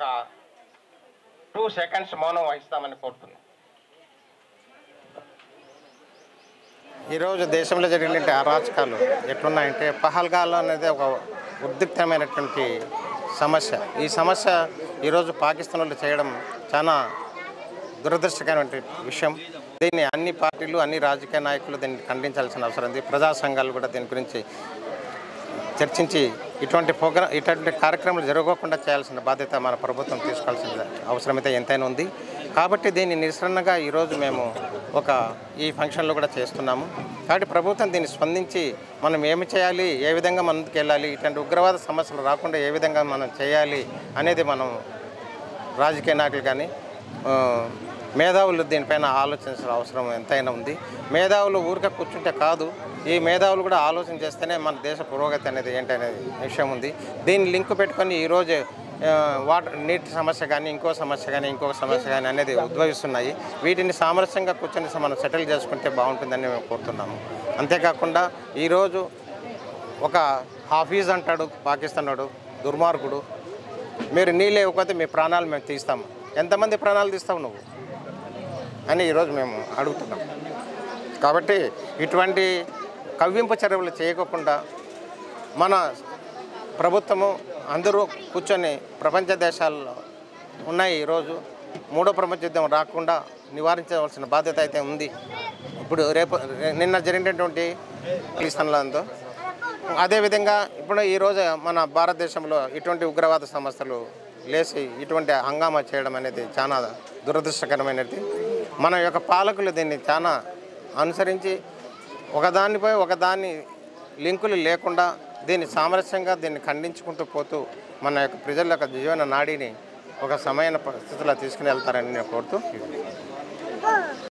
ఒక 2 సెకండ్స్ మౌనం వహిస్తామని కోరుతున్నాను. ఈరోజు దేశంలో జరిగినటువంటి అరాచకాలు ఎట్లున్నాయంటే పహల్గాలో అనేది ఒక ఉద్రిక్తమైనటువంటి సమస్య. ఈ సమస్య ఈరోజు పాకిస్తాన్లో చేయడం చాలా దురదృష్టకరమైన విషయం. దీన్ని అన్ని పార్టీలు, అన్ని రాజకీయ నాయకులు దీన్ని ఖండించాల్సిన అవసరం ఉంది. ప్రజా సంఘాలు కూడా దీని గురించి చర్చించి ఇటువంటి కార్యక్రమాలు జరగకుండా చేయాల్సిన బాధ్యత మన ప్రభుత్వం తీసుకోవాల్సిన అవసరమైతే ఎంతైనా ఉంది. కాబట్టి దీన్ని నిరసనగా ఈరోజు మేము ఈ ఫంక్షన్లో కూడా చేస్తున్నాము. కాబట్టి ప్రభుత్వం దీన్ని స్పందించి మనం ఏమి చేయాలి, ఏ విధంగా ముందుకు వెళ్ళాలి, ఇటువంటి ఉగ్రవాద సమస్యలు రాకుండా ఏ విధంగా మనం చేయాలి అనేది మనం రాజకీయ నాయకులు కానీ మేధావులు దీనిపైన ఆలోచించాల్సిన అవసరం ఎంతైనా ఉంది. మేధావులు ఊరికే కూర్చుంటే కాదు, ఈ మేధావులు కూడా ఆలోచన చేస్తేనే మన దేశ పురోగతి అనేది ఏంటనేది విషయం ఉంది. దీన్ని లింక్ పెట్టుకొని ఈరోజు నీటి సమస్య కానీ ఇంకో సమస్య కానీ అనేది ఉద్భవిస్తున్నాయి. వీటిని సామరస్యంగా కూర్చొని మనం సెటిల్ చేసుకుంటే బాగుంటుందని మేము కోరుతున్నాము. అంతేకాకుండా ఈరోజు ఒక హాఫీజ్ అంటాడు పాకిస్తాన్ వాడు, దుర్మార్గుడు, మీరు నీళ్ళు ఇవ్వకపోతే మీ ప్రాణాలు మేము తీస్తాము. ఎంతమంది ప్రాణాలు తీస్తావు నువ్వు అని ఈరోజు మేము అడుగుతున్నాం. కాబట్టి ఇటువంటి కవ్వింపు చర్యలు చేయకుండా మన ప్రభుత్వము అందరూ కూర్చొని ప్రపంచ దేశాల్లో ఉన్నాయి. ఈరోజు మూడో ప్రపంచ యుద్ధం రాకుండా నివారించవలసిన బాధ్యత అయితే ఉంది. ఇప్పుడు నిన్న జరిగినటువంటి పాకిస్తాన్లో అదేవిధంగా ఇప్పుడు ఈరోజు మన భారతదేశంలో ఇటువంటి ఉగ్రవాద సమస్యలు లేచి ఇటువంటి హంగామా చేయడం అనేది చాలా దురదృష్టకరమైనది. మన యొక్క పాలకులు దీన్ని చాలా అనుసరించి ఒకదాన్ని లింకులు లేకుండా దీన్ని సామరస్యంగా దీన్ని ఖండించుకుంటూ పోతూ మన యొక్క ప్రజల యొక్క జీవన నాడిని ఒక సమైన పరిస్థితిలో తీసుకుని వెళ్తారని నేను కోరుతూ